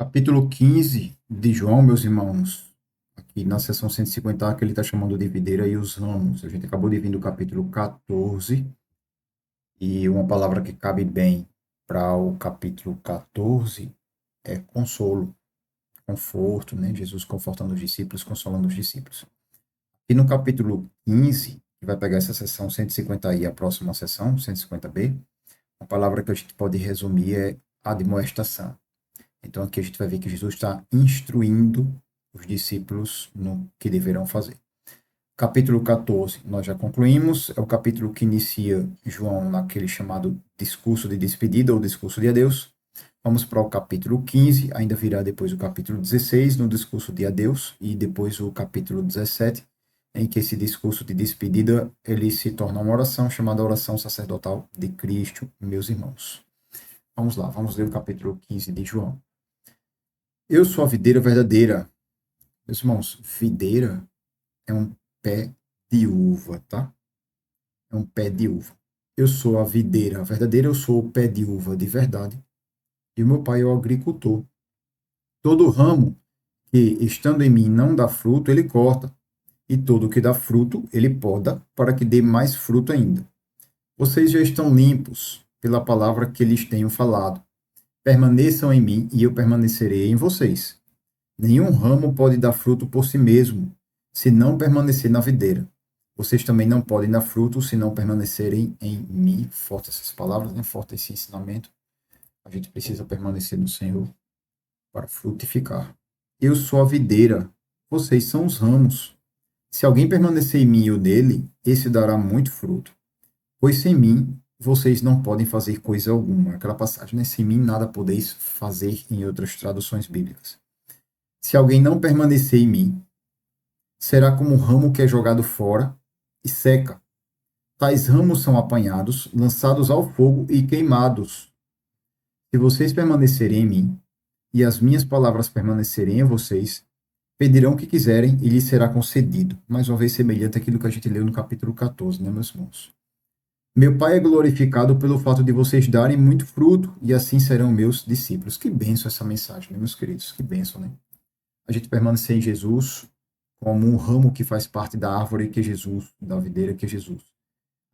Capítulo 15 de João, meus irmãos. Aqui na seção 150, que ele está chamando de videira e os ramos. A gente acabou de vir do capítulo 14, e uma palavra que cabe bem para o capítulo 14 é consolo, conforto, né? Jesus confortando os discípulos, consolando os discípulos. E no capítulo 15, que vai pegar essa seção 150 e a próxima seção, 150b, a palavra que a gente pode resumir é admoestação. Então aqui a gente vai ver que Jesus está instruindo os discípulos no que deverão fazer. Capítulo 14, nós já concluímos, é o capítulo que inicia João naquele chamado discurso de despedida ou discurso de adeus. Vamos para o capítulo 15, ainda virá depois o capítulo 16, no discurso de adeus, e depois o capítulo 17, em que esse discurso de despedida ele se torna uma oração chamada oração sacerdotal de Cristo, meus irmãos. Vamos lá, vamos ler o capítulo 15 de João. Eu sou a videira verdadeira. Meus irmãos, videira é um pé de uva, tá? É um pé de uva. Eu sou a videira verdadeira, eu sou o pé de uva de verdade. E o meu pai é o agricultor. Todo ramo que, estando em mim, não dá fruto, ele corta. E todo que dá fruto, ele poda, para que dê mais fruto ainda. Vocês já estão limpos pela palavra que lhes tenho falado. Permaneçam em mim e eu permanecerei em vocês. Nenhum ramo pode dar fruto por si mesmo, se não permanecer na videira. Vocês também não podem dar fruto se não permanecerem em mim. Forte essas palavras, né? Forte esse ensinamento. A gente precisa permanecer no Senhor para frutificar. Eu sou a videira, vocês são os ramos. Se alguém permanecer em mim e eu nele, esse dará muito fruto. Pois sem mim, vocês não podem fazer coisa alguma. Aquela passagem, né? Sem mim, nada podeis fazer, em outras traduções bíblicas. Se alguém não permanecer em mim, será como um ramo que é jogado fora e seca. Tais ramos são apanhados, lançados ao fogo e queimados. Se vocês permanecerem em mim, e as minhas palavras permanecerem em vocês, pedirão o que quiserem e lhes será concedido. Mais uma vez, semelhante àquilo que a gente leu no capítulo 14, né, meus irmãos? Meu Pai é glorificado pelo fato de vocês darem muito fruto, e assim serão meus discípulos. Que bênção essa mensagem, né, meus queridos? Que bênção, né? A gente permanecer em Jesus como um ramo que faz parte da árvore que é Jesus, da videira que é Jesus.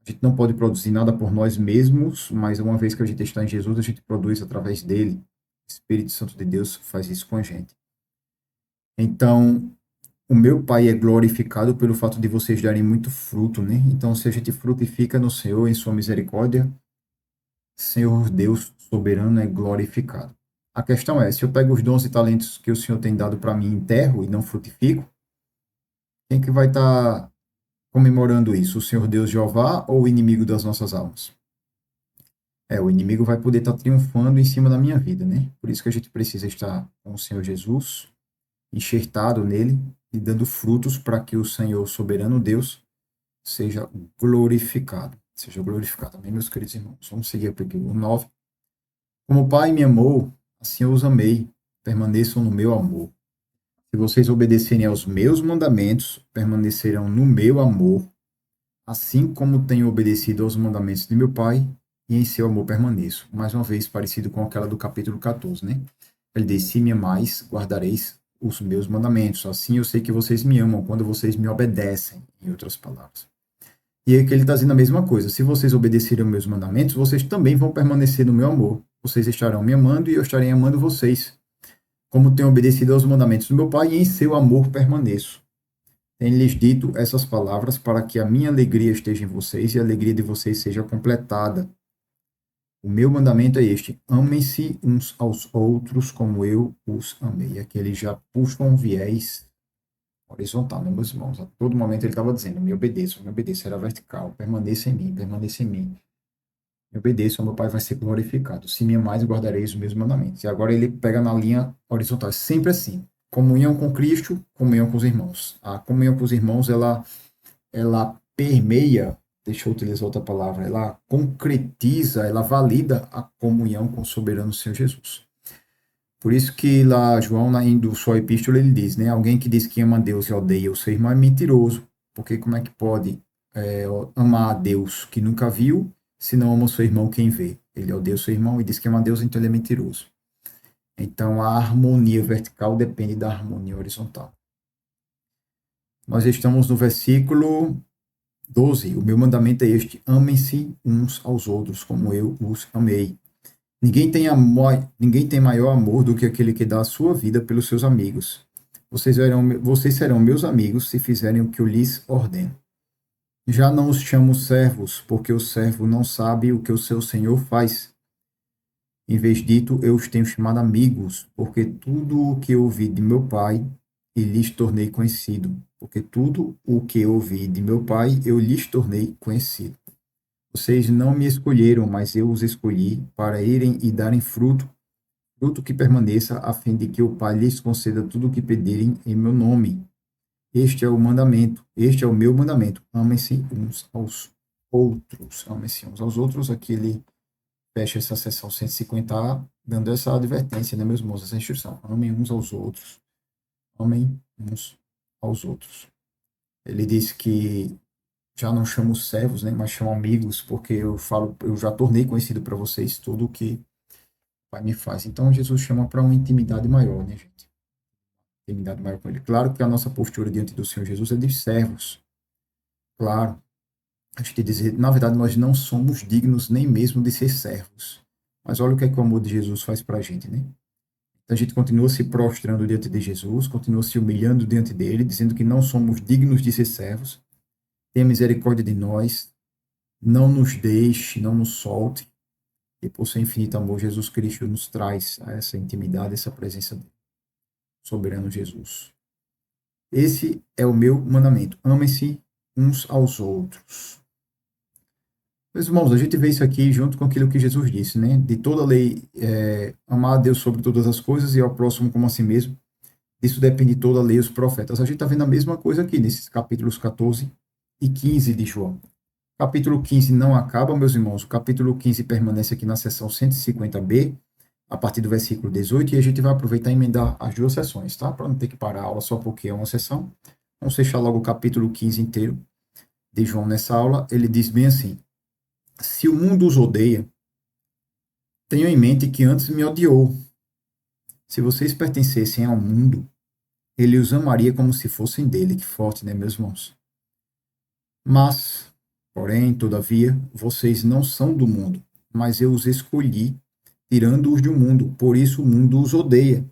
A gente não pode produzir nada por nós mesmos, mas uma vez que a gente está em Jesus, a gente produz através dele. O Espírito Santo de Deus faz isso com a gente. Então, o meu Pai é glorificado pelo fato de vocês darem muito fruto, né? Então, se a gente frutifica no Senhor, em sua misericórdia, Senhor Deus soberano é glorificado. A questão é, se eu pego os dons e talentos que o Senhor tem dado para mim, enterro e não frutifico, quem que vai estar comemorando isso? O Senhor Deus Jeová ou o inimigo das nossas almas? O inimigo vai poder estar triunfando em cima da minha vida, né? Por isso que a gente precisa estar com o Senhor Jesus, enxertado nele e dando frutos para que o Senhor soberano Deus seja glorificado. Seja glorificado. Amém, meus queridos irmãos? Vamos seguir aqui o 9. Como o Pai me amou, assim eu os amei. Permaneçam no meu amor. Se vocês obedecerem aos meus mandamentos, permanecerão no meu amor, assim como tenho obedecido aos mandamentos de meu Pai, e em seu amor permaneço. Mais uma vez, parecido com aquela do capítulo 14, né? Ele diz, se me amais, guardareis os meus mandamentos. Assim eu sei que vocês me amam, quando vocês me obedecem, em outras palavras. E aí que ele está dizendo a mesma coisa. Se vocês obedecerem aos meus mandamentos, vocês também vão permanecer no meu amor. Vocês estarão me amando e eu estarei amando vocês. Como tenho obedecido aos mandamentos do meu Pai, e em seu amor permaneço. Tenho-lhes dito essas palavras para que a minha alegria esteja em vocês e a alegria de vocês seja completada. O meu mandamento é este: amem-se uns aos outros como eu os amei. Aqui ele já puxa um viés horizontal, né, meus irmãos? A todo momento ele estava dizendo: me obedeça, era vertical, permaneça em mim, permaneça em mim. Me obedeça, o meu Pai vai ser glorificado. Se me amais, guardareis os meus mandamentos. E agora ele pega na linha horizontal, sempre assim. Comunhão com Cristo, comunhão com os irmãos. A comunhão com os irmãos, ela permeia, deixa eu utilizar outra palavra, ela concretiza, ela valida a comunhão com o soberano Senhor Jesus. Por isso que lá João, indo sua epístola, ele diz, né, alguém que diz que ama a Deus e odeia o seu irmão é mentiroso, porque como é que pode amar a Deus que nunca viu, se não ama o seu irmão quem vê? Ele odeia o seu irmão e diz que ama a Deus, então ele é mentiroso. Então, a harmonia vertical depende da harmonia horizontal. Nós estamos no versículo 12. O meu mandamento é este: amem-se uns aos outros, como eu os amei. Ninguém tem maior amor do que aquele que dá a sua vida pelos seus amigos. Vocês serão meus amigos se fizerem o que eu lhes ordeno. Já não os chamo servos, porque o servo não sabe o que o seu senhor faz. Em vez dito, eu os tenho chamado amigos, porque tudo o que ouvi de meu pai, e lhes tornei conhecido. Porque tudo o que ouvi de meu pai, eu lhes tornei conhecido. Vocês não me escolheram, mas eu os escolhi para irem e darem fruto, fruto que permaneça, a fim de que o Pai lhes conceda tudo o que pedirem em meu nome. Este é o meu mandamento. Amem-se uns aos outros. Amem-se uns aos outros. Aqui ele fecha essa seção 150A, dando essa advertência, né, meus irmãos, essa instrução. Amem uns aos outros. Amem uns aos outros. Ele diz que já não chamo servos, né, mas chamo amigos, porque eu já tornei conhecido para vocês tudo o que o Pai me faz. Então Jesus chama para uma intimidade maior, né, gente? Intimidade maior com ele. Claro que a nossa postura diante do Senhor Jesus é de servos. Claro. A gente dizer, na verdade, nós não somos dignos nem mesmo de ser servos. Mas olha o que é que o amor de Jesus faz para a gente, né? Então, a gente continua se prostrando diante de Jesus, continua se humilhando diante dele, dizendo que não somos dignos de ser servos. Tenha misericórdia de nós, não nos deixe, não nos solte. E por seu infinito amor, Jesus Cristo nos traz a essa intimidade, essa presença dele. Soberano Jesus. Esse é o meu mandamento. Amem-se uns aos outros. Meus irmãos, a gente vê isso aqui junto com aquilo que Jesus disse, né? De toda a lei, amar a Deus sobre todas as coisas e ao próximo como a si mesmo. Isso depende de toda a lei e os profetas. A gente está vendo a mesma coisa aqui nesses capítulos 14 e 15 de João. Capítulo 15 não acaba, meus irmãos. O capítulo 15 permanece aqui na seção 150b, a partir do versículo 18, e a gente vai aproveitar e emendar as duas sessões, tá? Para não ter que parar a aula só porque é uma sessão. Vamos fechar logo o capítulo 15 inteiro de João nessa aula. Ele diz bem assim: se o mundo os odeia, tenham em mente que antes me odiou. Se vocês pertencessem ao mundo, ele os amaria como se fossem dele. Que forte, né, meus irmãos? Mas, porém, todavia, vocês não são do mundo, mas eu os escolhi, tirando-os do mundo. Por isso o mundo os odeia.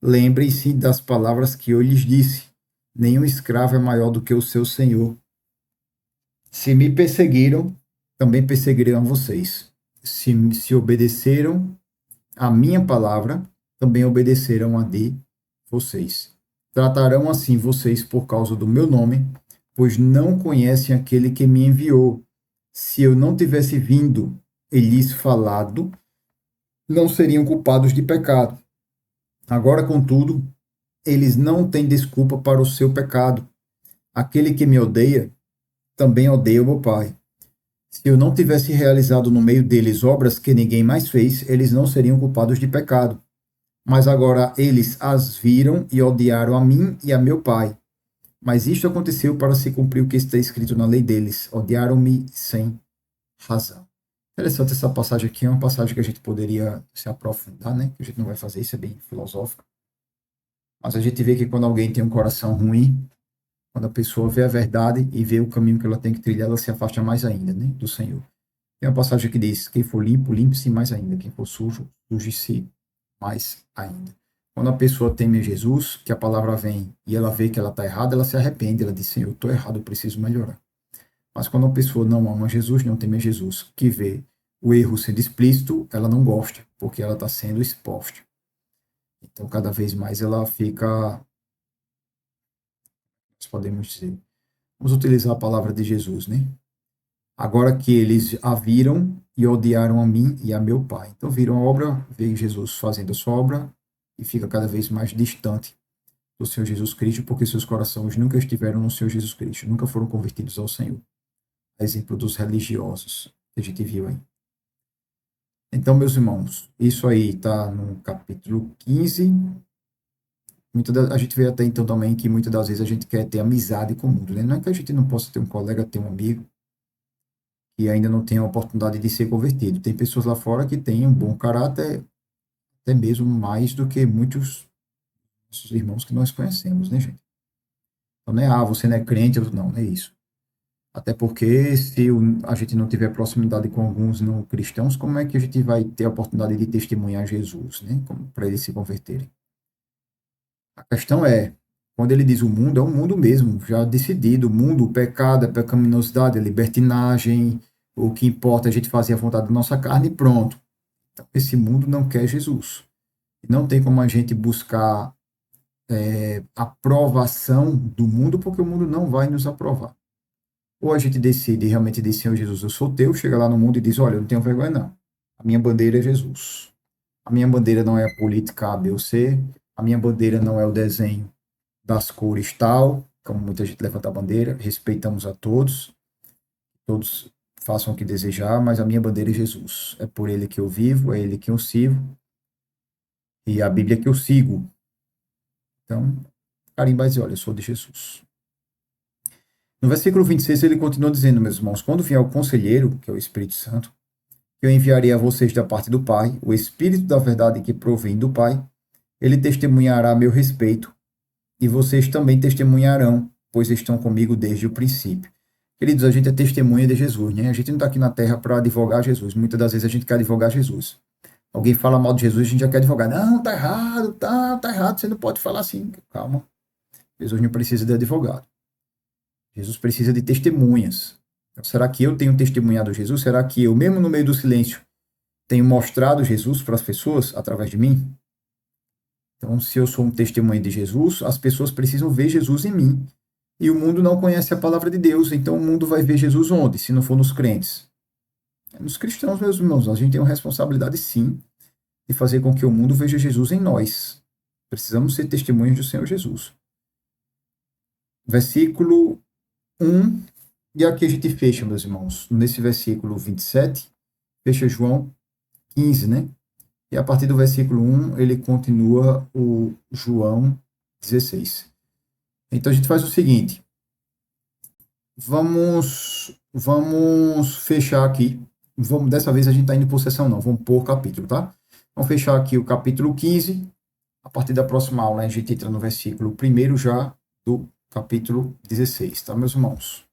Lembrem-se das palavras que eu lhes disse. Nenhum escravo é maior do que o seu senhor. Se me perseguiram, também perseguirão vocês. Se obedeceram a minha palavra, também obedecerão a de vocês. Tratarão assim vocês por causa do meu nome, pois não conhecem aquele que me enviou. Se eu não tivesse vindo e lhes falado, não seriam culpados de pecado. Agora, contudo, eles não têm desculpa para o seu pecado. Aquele que me odeia, também odeia o meu Pai. Se eu não tivesse realizado no meio deles obras que ninguém mais fez, eles não seriam culpados de pecado. Mas agora eles as viram e odiaram a mim e a meu Pai. Mas isto aconteceu para se cumprir o que está escrito na lei deles. Odiaram-me sem razão. Interessante essa passagem aqui, é uma passagem que a gente poderia se aprofundar, né? Que a gente não vai fazer, isso é bem filosófico. Mas a gente vê que quando alguém tem um coração ruim, quando a pessoa vê a verdade e vê o caminho que ela tem que trilhar, ela se afasta mais ainda, né, do Senhor. Tem uma passagem que diz: quem for limpo, limpe-se mais ainda. Quem for sujo, suje-se mais ainda. Quando a pessoa teme Jesus, que a palavra vem e ela vê que ela está errada, ela se arrepende, ela diz: Senhor, eu estou errado, eu preciso melhorar. Mas quando a pessoa não ama Jesus, não teme Jesus, que vê o erro sendo explícito, ela não gosta, porque ela está sendo exposta. Então, cada vez mais ela fica, nós podemos dizer, vamos utilizar a palavra de Jesus, né? Agora que eles a viram e odiaram a mim e a meu Pai. Então viram a obra, veem Jesus fazendo a sua obra e fica cada vez mais distante do Senhor Jesus Cristo, porque seus corações nunca estiveram no Senhor Jesus Cristo, nunca foram convertidos ao Senhor. A exemplo dos religiosos que a gente viu aí. Então, meus irmãos, isso aí está no capítulo 15. A gente vê até então também que muitas das vezes a gente quer ter amizade com o mundo, né? Não é que a gente não possa ter um colega, ter um amigo, que ainda não tem a oportunidade de ser convertido. Tem pessoas lá fora que têm um bom caráter, até mesmo mais do que muitos dos irmãos que nós conhecemos, né, gente? Então, não é, você não é crente, não é isso. Até porque se a gente não tiver proximidade com alguns não cristãos, como é que a gente vai ter a oportunidade de testemunhar Jesus, né? Para eles se converterem? A questão é, quando ele diz o mundo, é o mundo mesmo, já decidido. O mundo, o pecado, a pecaminosidade, a libertinagem, o que importa é a gente fazer a vontade da nossa carne e pronto. Então, esse mundo não quer Jesus. Não tem como a gente buscar aprovação do mundo, porque o mundo não vai nos aprovar. Ou a gente decide realmente dizer, Senhor Jesus, eu sou teu, chega lá no mundo e diz, olha, eu não tenho vergonha não. A minha bandeira é Jesus. A minha bandeira não é a política A, B ou C. A minha bandeira não é o desenho das cores tal, como muita gente levanta a bandeira. Respeitamos a todos. Todos façam o que desejar, mas a minha bandeira é Jesus. É por ele que eu vivo, é ele que eu sirvo. E a Bíblia que eu sigo. Então, carimba e diz, olha, eu sou de Jesus. No versículo 26, ele continua dizendo, meus irmãos, quando vier o conselheiro, que é o Espírito Santo, que eu enviarei a vocês da parte do Pai, o Espírito da verdade que provém do Pai, ele testemunhará a meu respeito, e vocês também testemunharão, pois estão comigo desde o princípio. Queridos, a gente é testemunha de Jesus, né? A gente não está aqui na terra para advogar Jesus. Muitas das vezes a gente quer advogar Jesus. Alguém fala mal de Jesus, a gente já quer advogar. Não, tá errado, tá errado, você não pode falar assim. Calma. Jesus não precisa de advogado. Jesus precisa de testemunhas. Então, será que eu tenho testemunhado Jesus? Será que eu, mesmo no meio do silêncio, tenho mostrado Jesus para as pessoas através de mim? Então, se eu sou um testemunho de Jesus, as pessoas precisam ver Jesus em mim. E o mundo não conhece a palavra de Deus, então o mundo vai ver Jesus onde? Se não for nos crentes. É nos cristãos, meus irmãos. A gente tem uma responsabilidade, sim, de fazer com que o mundo veja Jesus em nós. Precisamos ser testemunhas do Senhor Jesus. Versículo 1. E aqui a gente fecha, meus irmãos, nesse versículo 27, fecha João 15, né? E a partir do versículo 1, ele continua o João 16. Então a gente faz o seguinte, vamos fechar aqui. Dessa vez a gente está indo por sessão não, vamos por capítulo, tá? Vamos fechar aqui o capítulo 15. A partir da próxima aula a gente entra no versículo 1 já do capítulo 16, tá, meus irmãos?